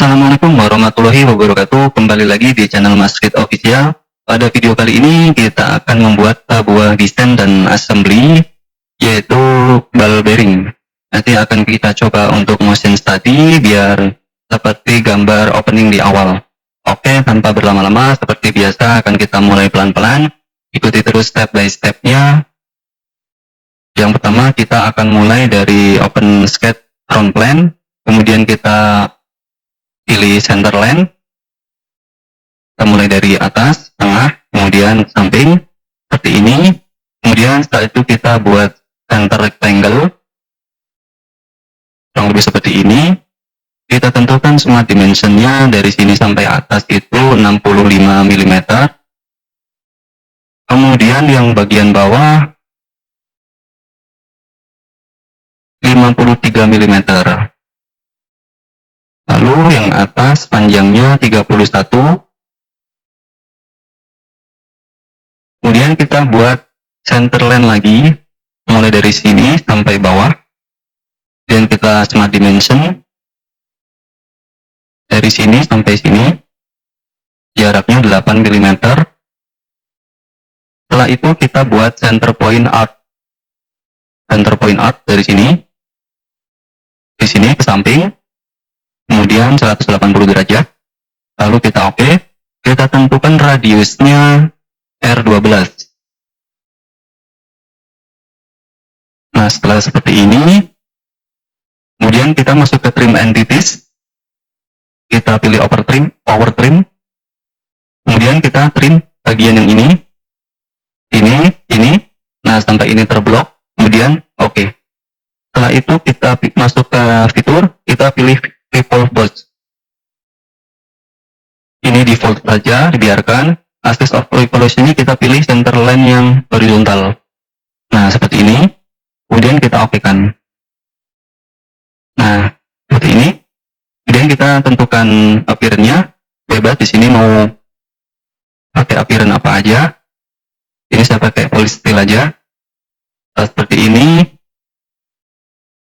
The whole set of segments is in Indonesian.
Assalamualaikum warahmatullahi wabarakatuh. Kembali lagi di channel Masjid Official. Pada video kali ini kita akan membuat sebuah desain dan assembly, yaitu ball bearing. Nanti akan kita coba untuk motion study biar seperti gambar opening di awal. Oke, tanpa berlama-lama, seperti biasa akan kita mulai pelan-pelan. Ikuti terus step by stepnya. Yang pertama kita akan mulai dari open sketch front plan, kemudian kita pilih center line, kita mulai dari atas, tengah, kemudian samping, seperti ini. Kemudian setelah itu kita buat center rectangle, kurang lebih seperti ini. Kita tentukan semua dimensionnya dari sini sampai atas itu 65 mm. Kemudian yang bagian bawah 53 mm. Lalu yang atas panjangnya 31. Kemudian kita buat center line lagi, mulai dari sini sampai bawah. Dan kita smart dimension dari sini sampai sini, jaraknya 8 mm. Setelah itu kita buat center point arc. Center point arc dari sini, di sini ke samping, kemudian 180 derajat. Lalu kita oke, kita tentukan radiusnya R12. Nah, setelah seperti ini, kemudian kita masuk ke trim entities. Kita pilih power trim. Kemudian kita trim bagian yang ini. Nah, sampai ini terblok. Kemudian oke. Setelah itu kita masuk ke fitur, kita pilih default box. Ini default saja, dibiarkan. Axis of revolution ini kita pilih center line yang horizontal. Nah, seperti ini. Kemudian kita oke-kan. Nah, seperti ini. Kemudian kita tentukan appearance-nya. Bebas di sini mau pakai appearance apa aja. Ini saya pakai polystyrene aja. Nah, seperti ini.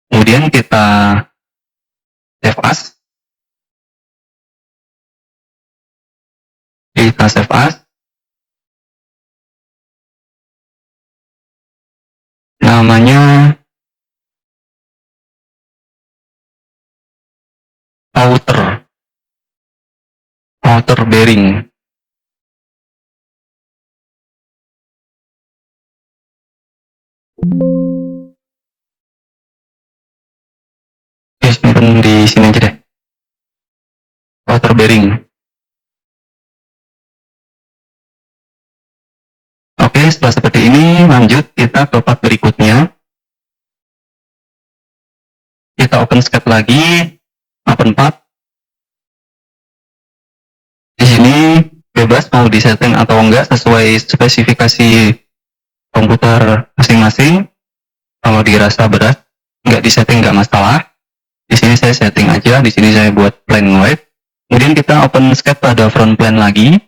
Kemudian kita save as. Kita save as. Namanya outer bearing. Simpen di sini aja deh. Outer bearing. Oke, setelah seperti ini, lanjut kita ke part berikutnya. Kita open sketch lagi, open part. Di sini bebas mau disetting atau enggak sesuai spesifikasi komputer masing-masing. Kalau dirasa berat, enggak disetting enggak masalah. Di sini saya setting aja, di sini saya buat plain white. Kemudian kita open sketch pada front plan lagi.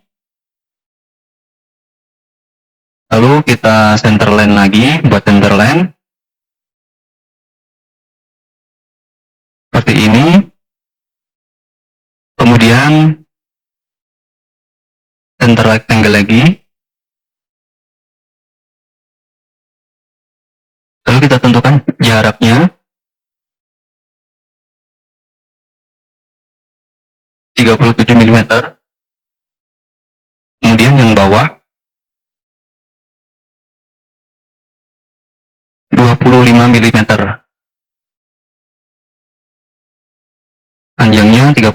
Lalu kita center line lagi, buat center line. Seperti ini. Kemudian center rectangle lagi. Lalu kita tentukan jaraknya. 37 mm. Kemudian yang bawah 25 mm. Panjangnya 31.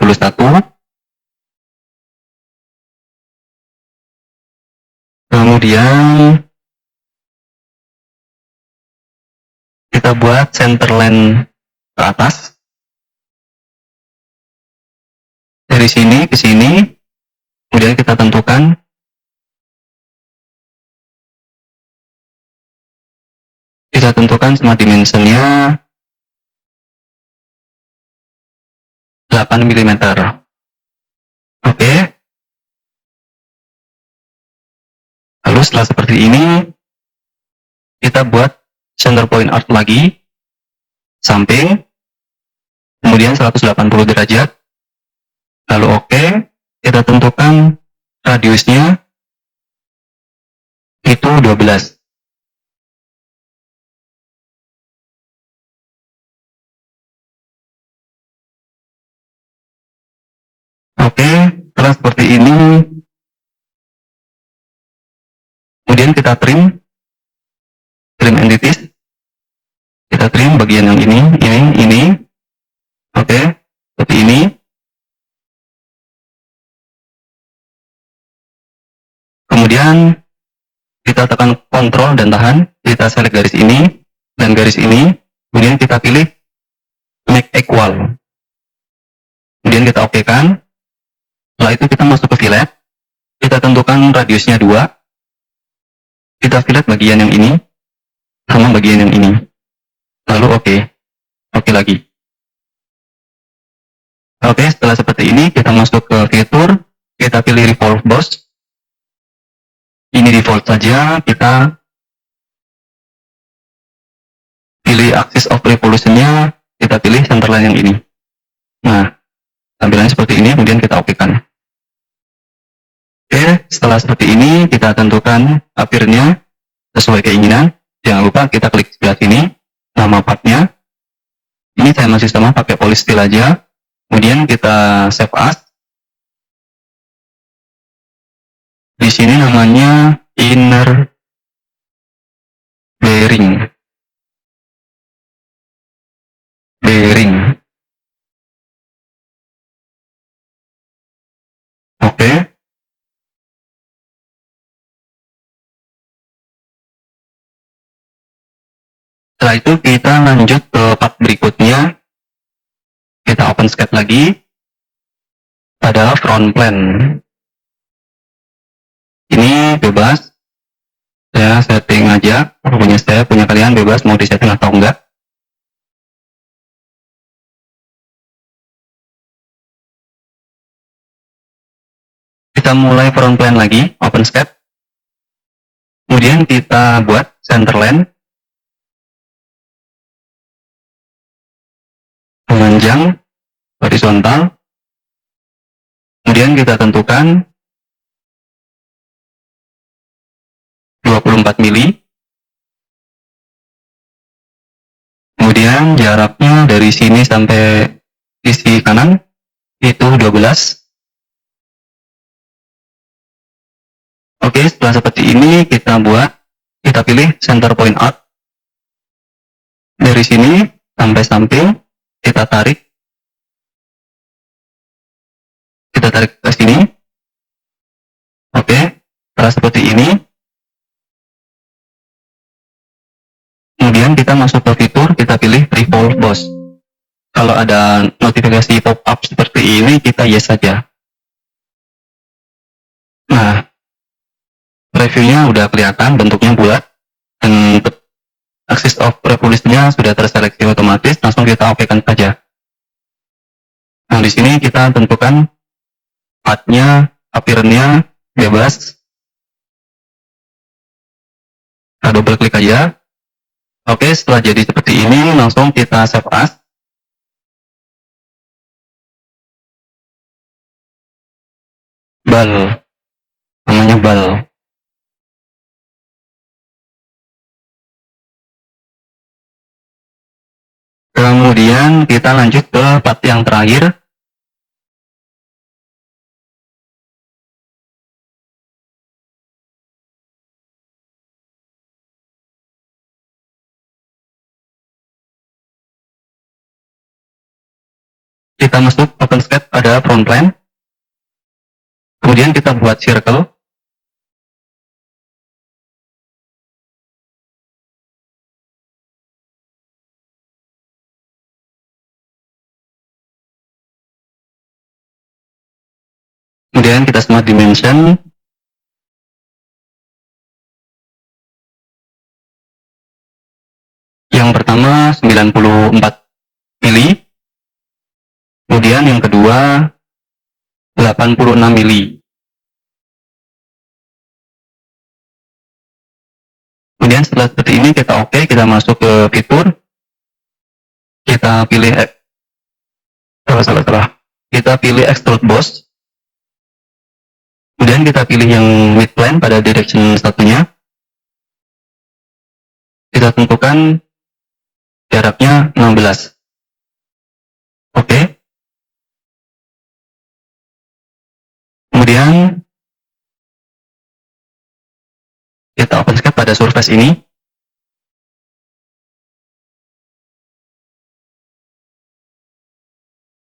Kemudian kita buat center line ke atas. Dari sini ke sini. Kemudian kita tentukan semua dimensionnya 8 mm. Oke. Lalu setelah seperti ini, kita buat center point arc lagi, samping, kemudian 180 derajat. Lalu oke, kita tentukan radiusnya itu 12. Oke, setelah seperti ini, kemudian kita trim entities, kita trim bagian yang ini, oke, seperti ini. Kemudian kita tekan kontrol dan tahan, kita select garis ini dan garis ini, kemudian kita pilih make equal, kemudian kita oke kan. Setelah itu kita masuk ke fillet, kita tentukan radiusnya 2, kita fillet bagian yang ini sama bagian yang ini, lalu oke lagi. Oke, setelah seperti ini kita masuk ke fitur, kita pilih revolve boss, ini default saja, kita pilih axis of revolutionnya, kita pilih centerline yang ini. Nah, tampilannya seperti ini, kemudian kita oke kan. Oke, setelah seperti ini kita tentukan appearance-nya sesuai keinginan. Jangan lupa kita klik sebelah sini, nama partnya. Ini saya masih sama pakai polystyrene aja. Kemudian kita save as. Di sini namanya inner bearing. Oke. Setelah itu kita lanjut ke part berikutnya. Kita open sketch lagi. Pada front plane. Ini bebas. Saya setting aja. Punya kalian bebas mau disetting atau enggak. Kita mulai front plane lagi, open sketch. Kemudian kita buat centerline. Memanjang, horizontal. Kemudian kita tentukan 24 mili. Kemudian jaraknya dari sini sampai sisi kanan itu 12. Oke, setelah seperti ini kita pilih center point out. Dari sini sampai samping kita tarik ke sini. Oke, setelah seperti ini, kemudian kita masuk ke fitur, kita pilih revolve boss. Kalau ada notifikasi pop up seperti ini, kita yes saja. Nah, previewnya udah kelihatan, bentuknya bulat, dan axis of revolution-nya sudah terseleksi otomatis, langsung kita oke-kan saja. Nah, di sini kita tentukan path-nya, appearance-nya bebas. Kita double klik aja. Oke, setelah jadi seperti ini, langsung kita save as. Bal, namanya bal. Kemudian kita lanjut ke part yang terakhir. Kita masuk open sketch pada front plane. Kemudian kita buat circle. Kemudian kita smart dimension. Yang pertama 94 mili. Kemudian yang kedua 86 mili. Kemudian setelah seperti ini kita oke, kita masuk ke fitur. Kita pilih salah. kita pilih extrude boss, kemudian kita pilih yang mid plane pada direction satunya, kita tentukan jaraknya 16. Oke. Kemudian kita OpenSCAD pada surface ini.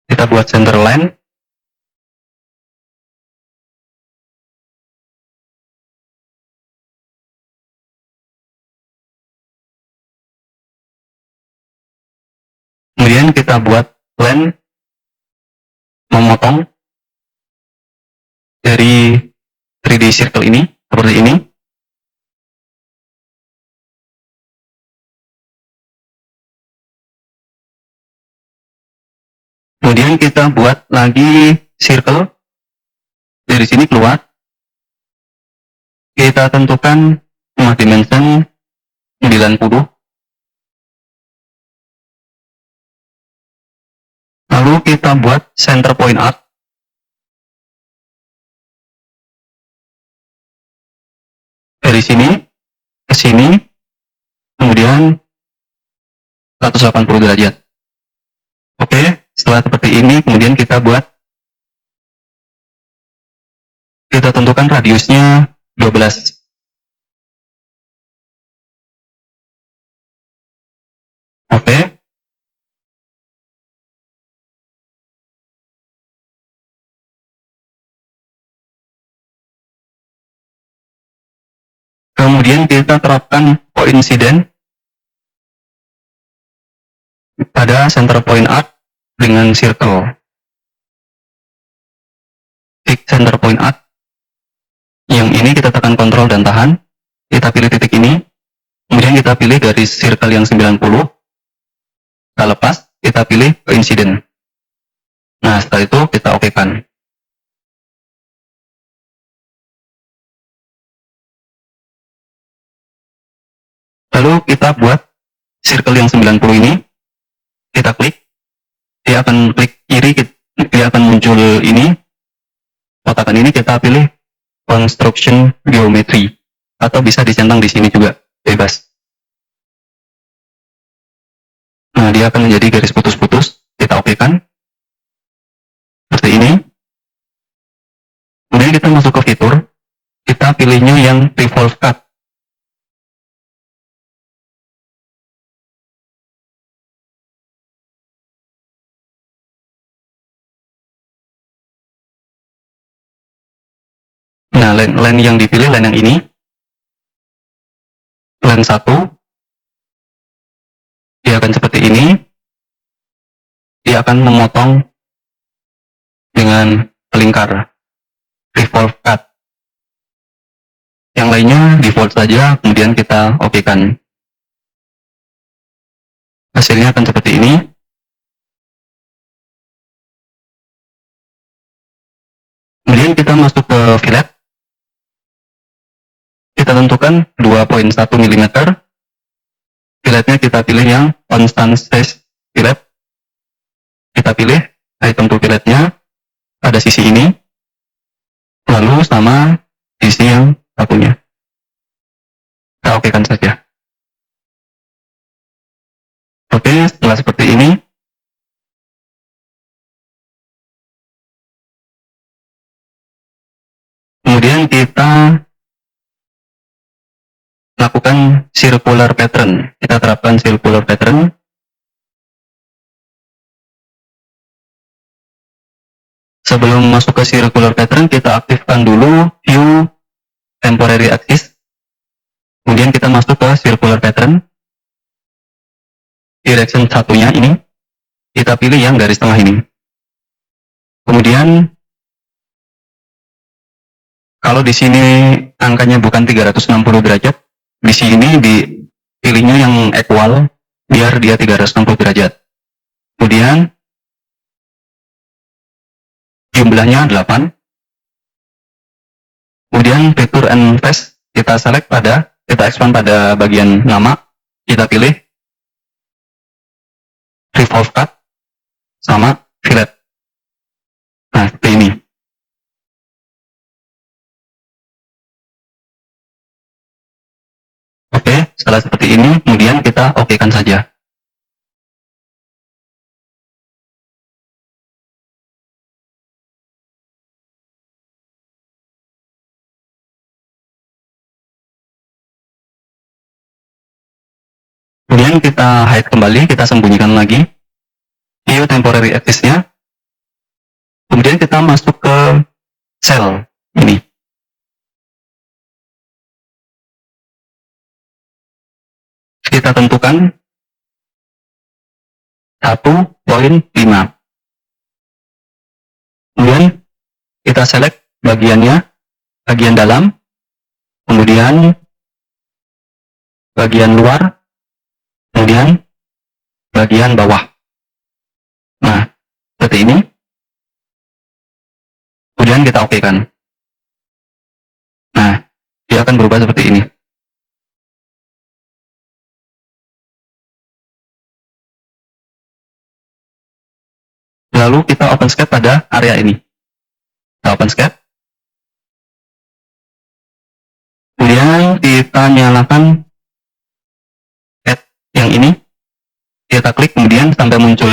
Kita buat center line. Kemudian kita buat line memotong dari 3D circle ini, seperti ini. Kemudian kita buat lagi circle. Dari sini keluar. Kita tentukan dimension 90. Lalu kita buat center point arc. Dari sini ke sini, kemudian 180 derajat. Oke, setelah seperti ini, kemudian kita tentukan radiusnya 12. Oke. Kemudian kita terapkan coincident pada center point arc dengan circle. Titik center point arc. Yang ini kita tekan kontrol dan tahan. Kita pilih titik ini. Kemudian kita pilih garis circle yang 90. Kita lepas, kita pilih coincident. Nah, setelah itu kita okekan. Lalu kita buat circle yang 90 ini. Kita klik, dia akan klik kiri, dia akan muncul ini, kotakan ini. Kita pilih construction geometry, atau bisa dicentang di sini juga, bebas. Nah, dia akan menjadi garis putus-putus. Kita okekan seperti ini. Kemudian kita masuk ke fitur, kita pilihnya yang revolve cut. Nah, line yang dipilih line yang ini. Line 1. Dia akan seperti ini. Dia akan memotong dengan lingkar. Revolve cut. Yang lainnya default saja, kemudian kita okekan. Hasilnya akan seperti ini. Kemudian kita masuk ke fillet. Kita tentukan 2.1 mm. Filletnya kita pilih yang constant size fillet. Kita pilih item to filletnya pada sisi ini, lalu sama sisi yang satunya. Kita okekan saja. Oke, setelah seperti ini, kemudian kita lakukan circular pattern. Kita terapkan circular pattern. Sebelum masuk ke circular pattern, kita aktifkan dulu view temporary axis. Kemudian kita masuk ke circular pattern. Direction satunya ini, kita pilih yang garis tengah ini. Kemudian, kalau di sini angkanya bukan 360 derajat, di sini dipilihnya yang equal, biar dia 360 derajat. Kemudian, jumlahnya 8. Kemudian, picture and face, kita expand pada bagian nama, kita pilih revolve cut sama fillet. Setelah seperti ini, kemudian kita okekan saja. Kemudian kita hide kembali, kita sembunyikan lagi view temporary access-nya. Kemudian kita masuk ke cell ini. Kita tentukan 1.5. Kemudian kita select bagiannya, bagian dalam, kemudian bagian luar, kemudian bagian bawah. Nah, seperti ini. Kemudian kita okekan. Nah, dia akan berubah seperti ini. Lalu kita OpenSCAD pada area ini. Kita OpenSCAD. Kemudian kita nyalakan add yang ini. Kita klik kemudian sampai muncul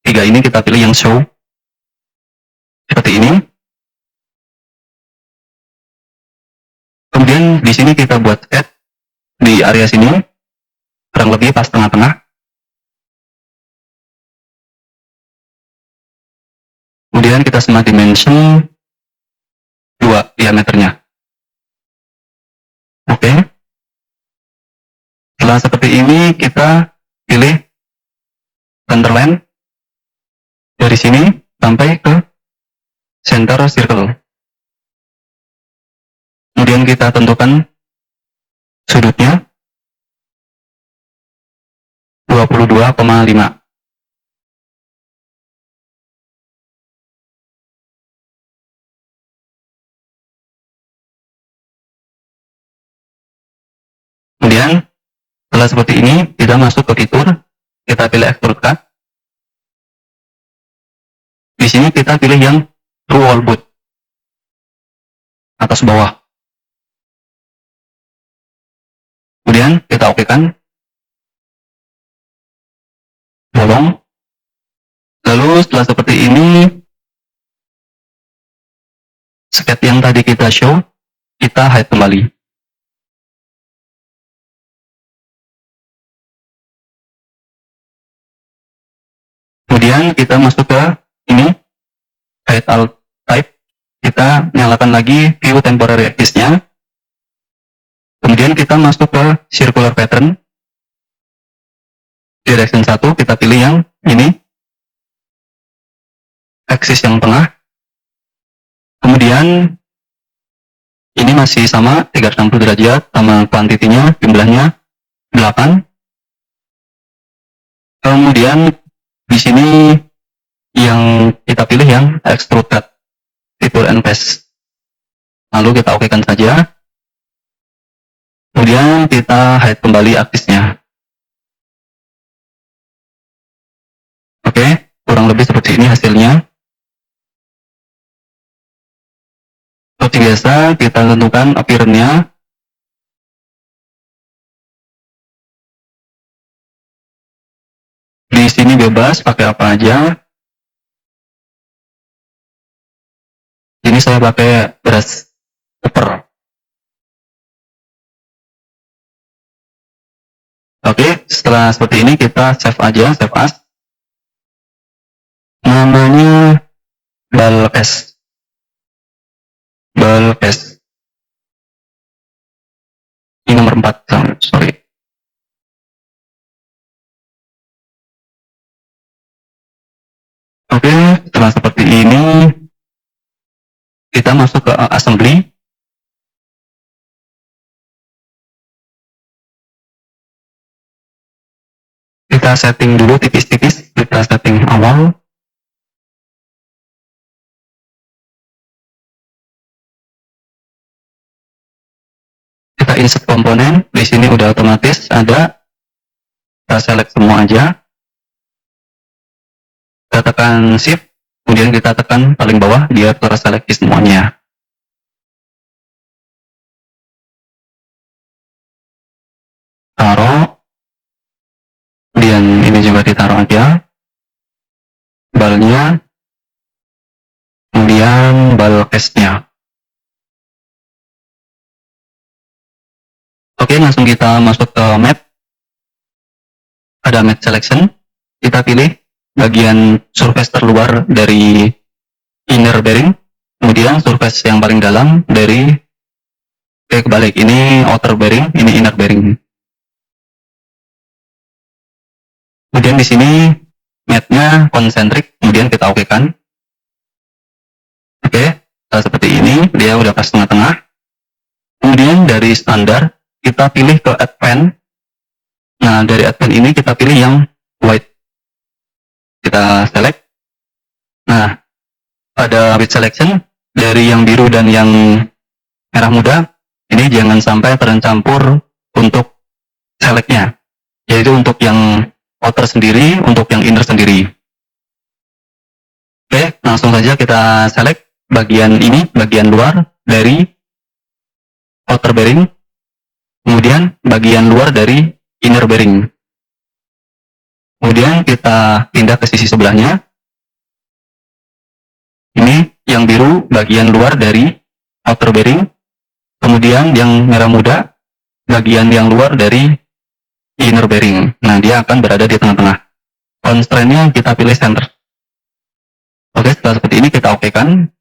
3 ini, kita pilih yang show. Seperti ini. Kemudian di sini kita buat add di area sini, kurang lebih pas tengah-tengah. Kemudian kita smart dimension 2 diameternya. Oke. Setelah seperti ini, kita pilih centerline dari sini sampai ke center circle. Kemudian kita tentukan sudutnya 22,5. Kemudian setelah seperti ini, kita masuk ke fitur, kita pilih extrude cut. Di sini kita pilih yang true wall boot, atas bawah. Kemudian kita okekan, bolong. Lalu setelah seperti ini, sketch yang tadi kita show, kita hide kembali. Kemudian kita masuk ke ini, hide all type, kita nyalakan lagi view temporary axis-nya. Kemudian kita masuk ke circular pattern, direction 1, kita pilih yang ini, axis yang tengah. Kemudian ini masih sama 360 derajat, sama kuantitinya, jumlahnya 8. Kemudian di sini yang kita pilih yang extrude cut, fitur and paste. Lalu kita okekan saja. Kemudian kita hide kembali aksisnya. Oke, kurang lebih seperti ini hasilnya. Seperti biasa, kita tentukan appearance-nya. Di sini bebas, pakai apa aja. Ini saya pakai brush upper. Oke, setelah seperti ini kita save aja, save as. Namanya Balcast. Balcast. Ini nomor 4, sorry. Oke, setelah seperti ini, kita masuk ke assembly. Kita setting dulu tipis-tipis, kita setting awal. Kita insert komponen, di sini udah otomatis ada. Kita select semua aja. Kita tekan shift, kemudian kita tekan paling bawah, dia terseleksi semuanya. taruh, kemudian ini juga ditaruh aja, balnya, kemudian bal case-nya. Oke, langsung kita masuk ke map. Ada map selection, kita pilih bagian surface terluar dari inner bearing, kemudian surface yang paling dalam dari kebalik, ini outer bearing, ini inner bearing. Kemudian di sini map-nya concentric, kemudian kita oke-kan. Oke, seperti ini, dia udah pas tengah-tengah. Kemudian dari standar, kita pilih ke advance. Nah, dari advance ini kita pilih yang white. Kita select. Nah, pada white selection, dari yang biru dan yang merah muda, ini jangan sampai tercampur untuk selectnya. Yaitu untuk yang outer sendiri, untuk yang inner sendiri. Oke, langsung saja kita select bagian ini, bagian luar dari outer bearing, kemudian bagian luar dari inner bearing. Kemudian kita pindah ke sisi sebelahnya. Ini yang biru bagian luar dari outer bearing, kemudian yang merah muda bagian yang luar dari inner bearing. Nah, dia akan berada di tengah-tengah. Constraint-nya kita pilih center. Oke, setelah seperti ini kita oke-kan.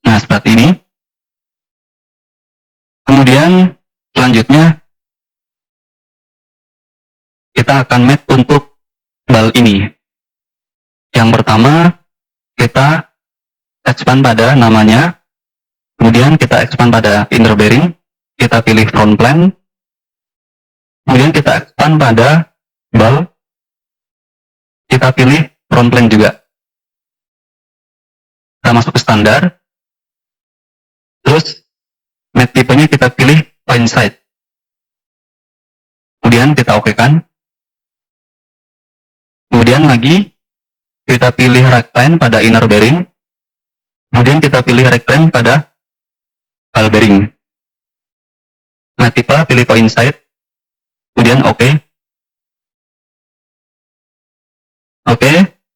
Nah, seperti ini. Kemudian selanjutnya kita akan map untuk bal ini. Yang pertama, kita expand pada namanya, kemudian kita expand pada inner bearing, kita pilih front plane, kemudian kita expand pada bal, kita pilih front plane juga. Kita masuk ke standar, terus map tipenya kita pilih point side. Kemudian kita oke-kan. Kemudian lagi kita pilih rectine pada inner bearing, kemudian kita pilih rectine pada ball bearing. Nah, tipe pilih point side, kemudian oke. Oke,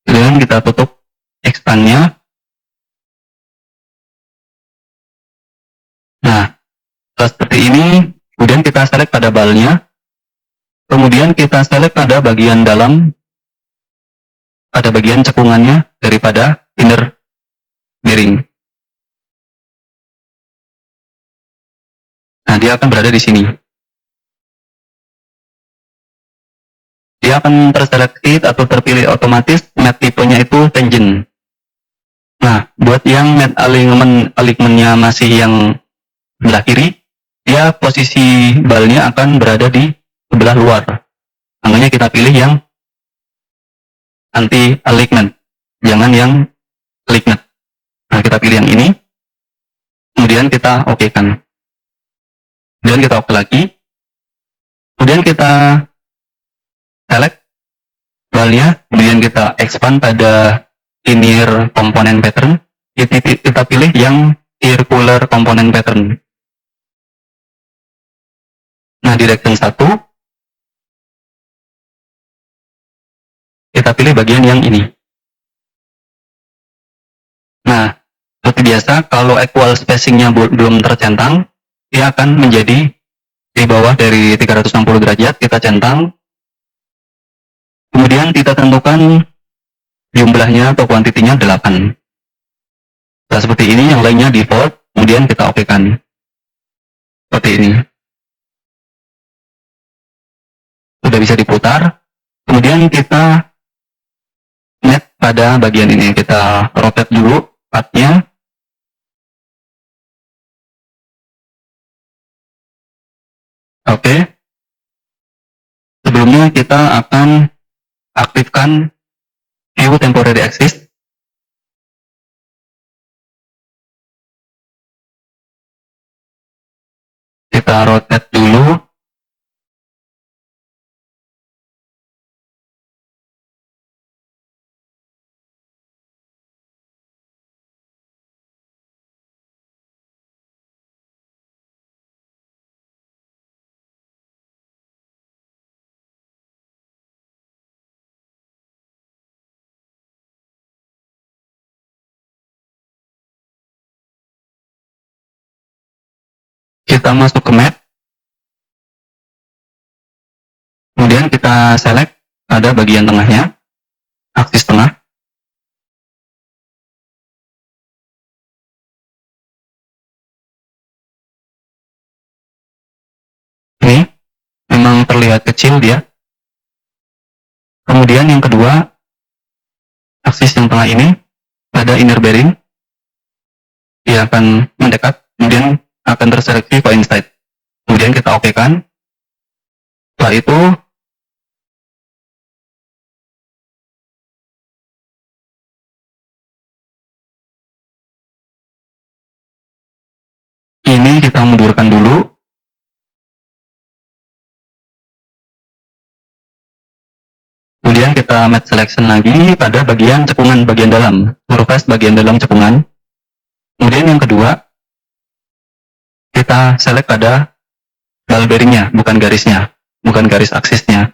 kemudian kita tutup expand-nya. Nah, seperti ini, kemudian kita select pada balnya, kemudian kita select pada bagian dalam, pada bagian cekungannya daripada inner bearing. Nah, dia akan berada di sini. Dia akan terseleksi atau terpilih otomatis mat tipenya itu tangent. Nah, buat yang mat alignment-nya masih yang sebelah kiri, dia posisi balnya akan berada di sebelah luar. Makanya kita pilih yang anti alignment, jangan yang alignment. Nah, kita pilih yang ini, kemudian kita oke-kan. Kemudian kita oke lagi, kemudian kita select balnya, kemudian kita expand pada linear component pattern, kita pilih yang circular component pattern. Nah, di direction 1, kita pilih bagian yang ini. Nah, seperti biasa, kalau equal spacing-nya belum tercentang, dia akan menjadi di bawah dari 360 derajat, kita centang. Kemudian kita tentukan jumlahnya atau kuantitinya 8. Nah, seperti ini, yang lainnya default, kemudian kita oke-kan. Seperti ini. Sudah bisa diputar. Kemudian kita net pada bagian ini. Kita rotate dulu partnya. Oke. Sebelumnya kita akan aktifkan view temporary axis. Kita rotate dulu. kita masuk ke map, kemudian kita select ada bagian tengahnya, aksis tengah. Ini memang terlihat kecil dia. Kemudian yang kedua, aksis yang tengah ini ada inner bearing, dia akan mendekat, kemudian akan terseleksi coincide. Kemudian kita OK kan. Setelah itu ini kita mundurkan dulu. Kemudian kita match selection lagi pada bagian cekungan bagian dalam, surface bagian dalam cekungan. Kemudian yang kedua, kita select pada ball bearingnya, bukan garisnya, bukan garis aksisnya.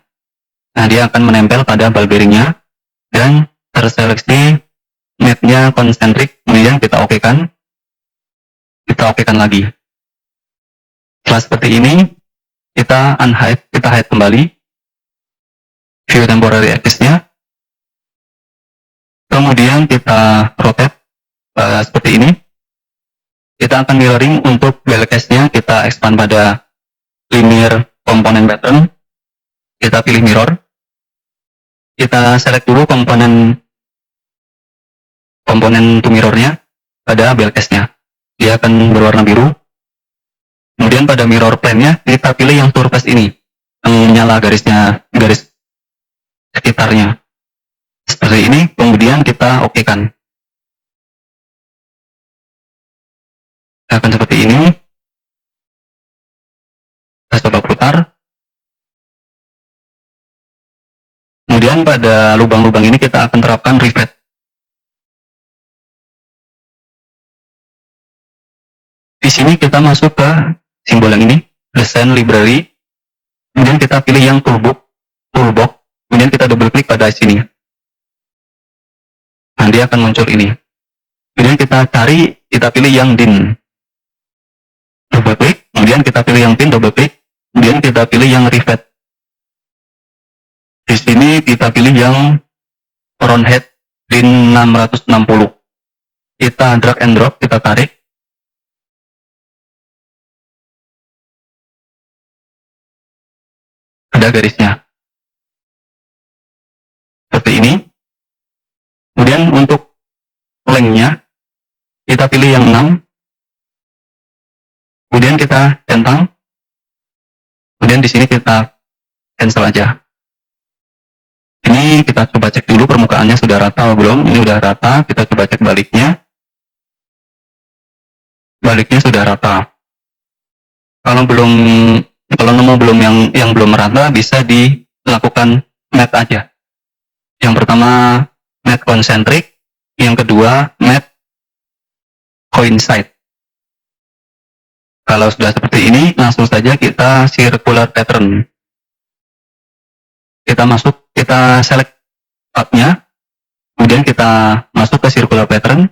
Nah, dia akan menempel pada ball bearingnya dan terseleksi mapnya konsentrik. Kemudian kita OK kan, kita OK kan lagi. Setelah seperti ini, kita unhide, kita hide kembali view temporary axis-nya. Kemudian kita rotate seperti ini. Kita akan mirroring untuk bell case-nya, kita expand pada linear component pattern. Kita pilih mirror. Kita select dulu komponen to mirror-nya pada bell case-nya. Dia akan berwarna biru. Kemudian pada mirror plane-nya kita pilih yang surface ini, yang menyala garisnya, garis sekitarnya. Seperti ini, kemudian kita OK kan. Akan seperti ini. Kita coba putar. Kemudian pada lubang-lubang ini kita akan terapkan rivet. Di sini kita masuk ke simbol yang ini, design library. Kemudian kita pilih yang toolbox. Kemudian kita double klik pada sini. Nah, dia akan muncul ini. Kemudian kita cari, kita pilih yang din. Double klik, kemudian kita pilih yang pin, double klik, kemudian kita pilih yang rivet. Di sini kita pilih yang round head din 660. Kita drag and drop, kita tarik. Ada garisnya. Seperti ini. Kemudian untuk length-nya kita pilih yang 6. Kemudian kita centang. Kemudian di sini kita cancel aja. Ini kita coba cek dulu permukaannya sudah rata atau belum. Ini sudah rata, kita coba cek baliknya. Baliknya sudah rata. Kalau nemu belum yang belum merata, bisa dilakukan mat aja. Yang pertama mat concentric, yang kedua mat coincide. Kalau sudah seperti ini, langsung saja kita circular pattern. Kita select path-nya, kemudian kita masuk ke circular pattern.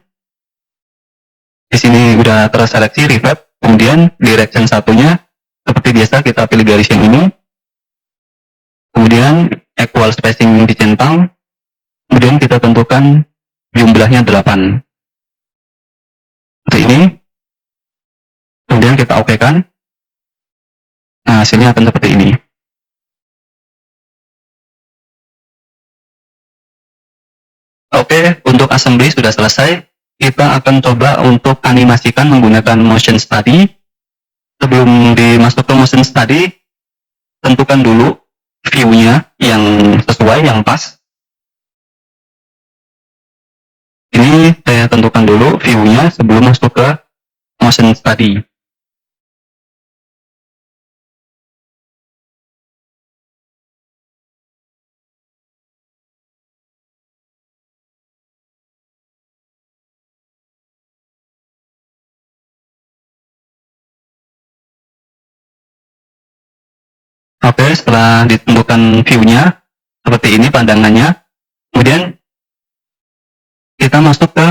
Di sini sudah terseleksi rivet, kemudian direction satunya seperti biasa kita pilih garis yang ini. Kemudian equal spacing dicentang. Kemudian kita tentukan jumlahnya 8. Seperti ini. Kemudian kita OK kan. Nah, hasilnya akan seperti ini. Oke, untuk assembly sudah selesai. Kita akan coba untuk animasikan menggunakan motion study. Sebelum dimasuk ke motion study, tentukan dulu view-nya yang sesuai, yang pas. Ini saya tentukan dulu view-nya sebelum masuk ke motion study. Oke, setelah ditentukan view-nya, seperti ini pandangannya. Kemudian kita masuk ke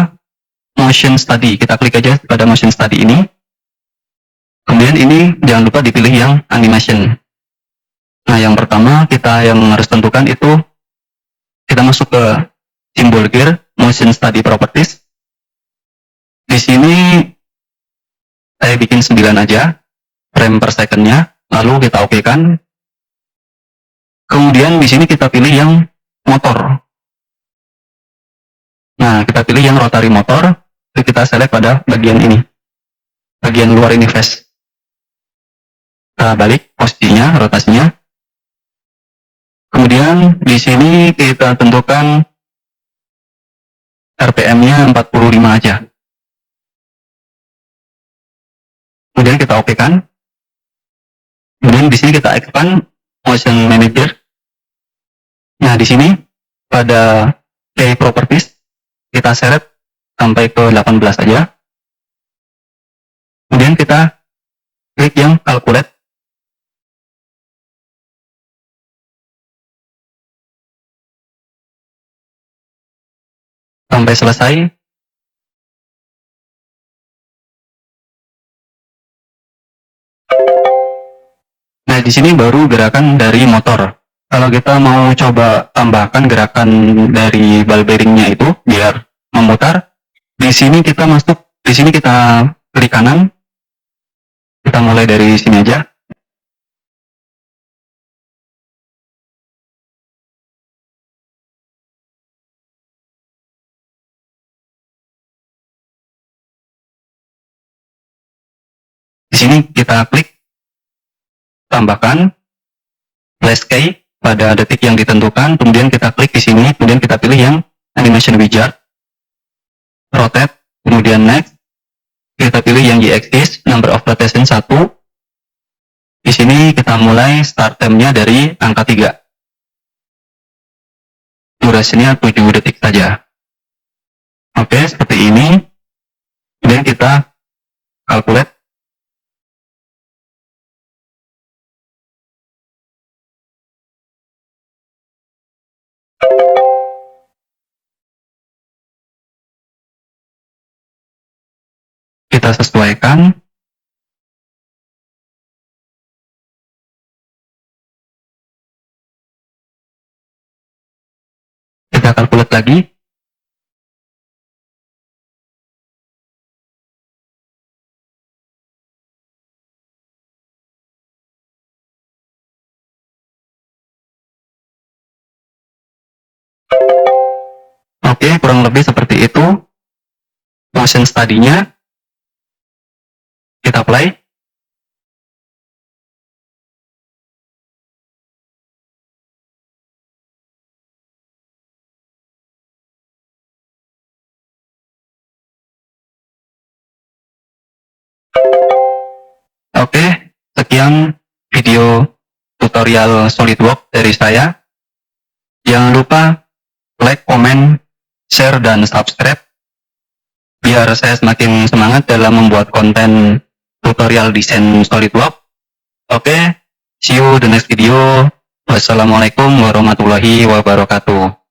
motion study. Kita klik aja pada motion study ini. Kemudian ini jangan lupa dipilih yang animation. Nah, yang pertama kita yang harus tentukan itu kita masuk ke simbol gear, motion study properties. Di sini saya bikin 9 aja frame per secondnya, lalu kita oke-kan. Kemudian di sini kita pilih yang motor. Nah, kita pilih yang rotary motor, kita select pada bagian ini, bagian luar ini face. Kita balik posisinya, rotasinya. Kemudian di sini kita tentukan RPM-nya 45 aja. Kemudian kita oke-kan. Kemudian di sini kita expand motion manager. Nah, di sini pada key properties kita seret sampai ke 18 aja. Kemudian kita klik yang calculate. Sampai selesai. Nah, di sini baru gerakan dari motor. Kalau kita mau coba tambahkan gerakan dari ball bearingnya itu biar memutar, di sini kita masuk, di sini kita klik kanan. Kita mulai dari sini aja. Di sini kita klik tambahkan flash key pada detik yang ditentukan, kemudian kita klik di sini, kemudian kita pilih yang animation wizard, rotate, kemudian next, kita pilih yang y-axis, number of rotation 1. Di sini kita mulai start time-nya dari angka 3. Durasinya 7 detik saja. Oke, seperti ini. Kemudian kita calculate. Kita sesuaikan. Kita calculate lagi. Oke, kurang lebih seperti itu motion study-nya. Kita play. Oke, sekian video tutorial SolidWorks dari saya. Jangan lupa like, komen, share, dan subscribe biar saya semakin semangat dalam membuat konten tutorial desain SolidWorks. Oke, see you the next video. Wassalamualaikum warahmatullahi wabarakatuh.